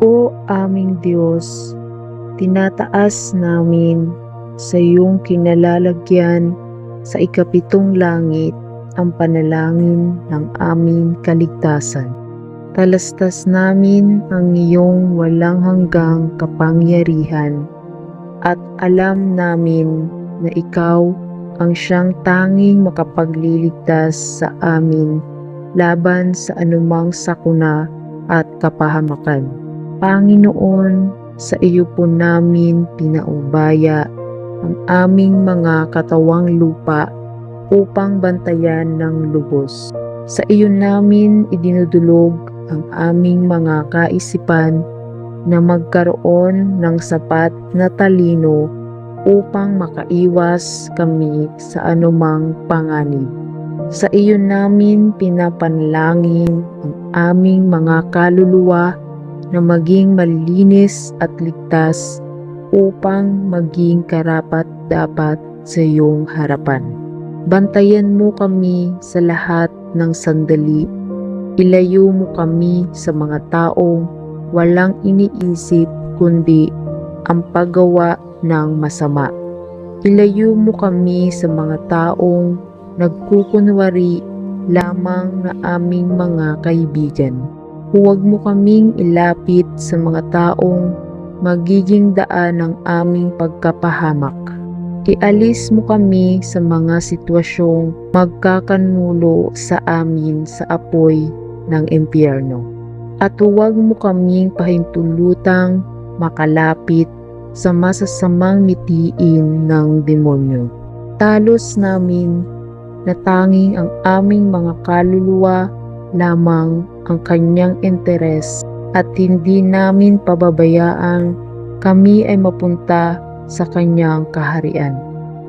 O aming Diyos, tinataas namin sa iyong kinalalagyan sa ikapitong langit ang panalangin ng aming kaligtasan. Talastas namin ang iyong walang hanggang kapangyarihan at alam namin na ikaw ang siyang tanging makapagliligtas sa amin laban sa anumang sakuna at kapahamakan. Panginoon, sa iyo po namin pinaubaya ang aming mga katawang lupa upang bantayan ng lubos. Sa iyo namin idinudulog ang aming mga kaisipan na magkaroon ng sapat na talino upang makaiwas kami sa anumang panganib. Sa iyo namin pinapanalangin ang aming mga kaluluwa na maging malinis at ligtas upang maging karapat-dapat sa iyong harapan. Bantayan mo kami sa lahat ng sandali. Ilayo mo kami sa mga taong walang iniisip kundi ang paggawa ng masama. Ilayo mo kami sa mga taong nagkukunwari lamang na aming mga kaibigan. Huwag mo kaming ilapit sa mga taong magiging daan ng aming pagkapahamak. Ialis mo kami sa mga sitwasyong magkakanmulo sa amin sa apoy ng impyerno. At huwag mo kaming pahintulutang makalapit sa masasamang mitiin ng demonyo. Talos namin na tanging ang aming mga kaluluwa lamang ang kanyang interes at hindi namin pababayaan kami ay mapunta sa kanyang kaharian.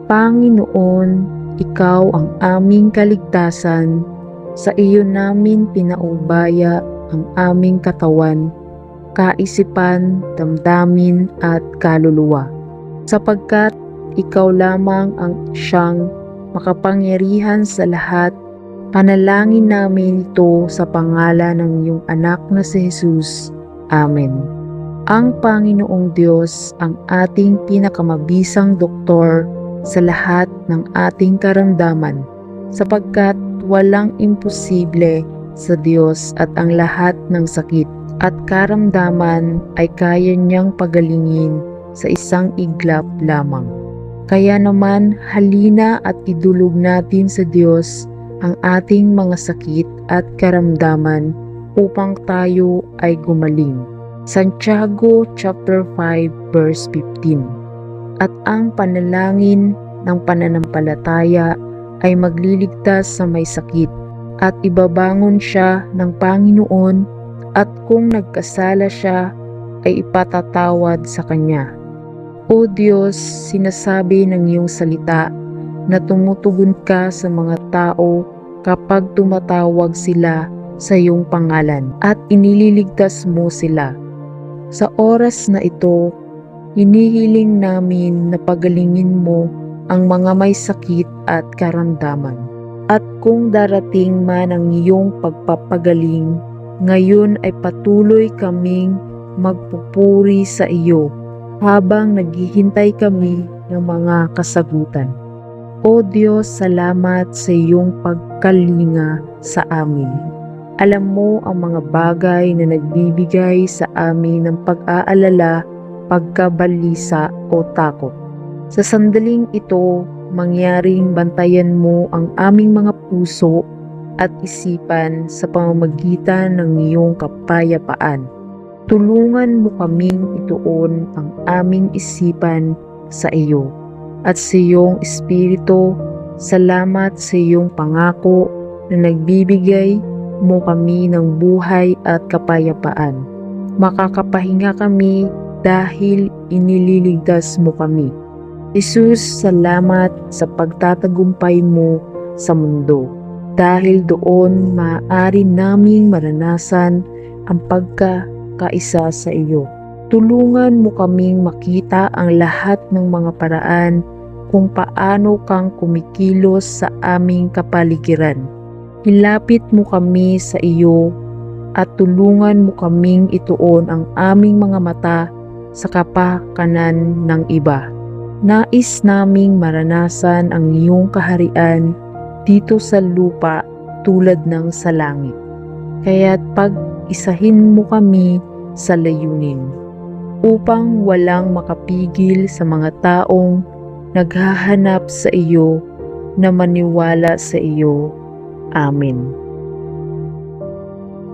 Panginoon, ikaw ang aming kaligtasan. Sa iyo namin pinaubaya ang aming katawan, kaisipan, damdamin at kaluluwa. Sapagkat ikaw lamang ang siyang makapangyarihan sa lahat. Panalangin namin ito sa pangalan ng iyong anak na si Jesus. Amen. Ang Panginoong Diyos ang ating pinakamabisang doktor sa lahat ng ating karamdaman, sapagkat walang imposible sa Diyos at ang lahat ng sakit at karamdaman ay kaya niyang pagalingin sa isang iglap lamang. Kaya naman halina at idulog natin sa Diyos ang ating mga sakit at karamdaman upang tayo ay gumaling. Santiago chapter 5 verse 15. At ang panalangin ng pananampalataya ay magliligtas sa may sakit at ibabangon siya ng Panginoon, at kung nagkasala siya ay ipatatawad sa kanya. O Diyos, sinasabi ng iyong salita na tumutugon ka sa mga tao kapag tumatawag sila sa iyong pangalan at inililigtas mo sila. Sa oras na ito, hinihiling namin na pagalingin mo ang mga may sakit at karamdaman. At kung darating man ang iyong pagpapagaling, ngayon ay patuloy kaming magpupuri sa iyo habang naghihintay kami ng mga kasagutan. O Diyos, salamat sa iyong pagkalinga sa amin. Alam mo ang mga bagay na nagbibigay sa amin ng pag-aalala, pagkabalisa o takot. Sa sandaling ito, mangyaring bantayan mo ang aming mga puso at isipan sa pamamagitan ng iyong kapayapaan. Tulungan mo kaming ituon ang aming isipan sa iyo at sa iyong espiritu. Salamat sa iyong pangako na nagbibigay mo kami ng buhay at kapayapaan. Makakapahinga kami dahil inililigtas mo kami. Jesus, salamat sa pagtatagumpay mo sa mundo. Dahil doon maaari naming maranasan ang pagkakaisa sa iyo. Tulungan mo kaming makita ang lahat ng mga paraan kung paano kang kumikilos sa aming kapaligiran. Ilapit mo kami sa iyo at tulungan mo kaming ituon ang aming mga mata sa kapakanan ng iba. Nais naming maranasan ang iyong kaharian dito sa lupa tulad ng sa langit. Kaya't pag-isahin mo kami sa layunin, upang walang makapigil sa mga taong naghahanap sa iyo na maniwala sa iyo. Amen.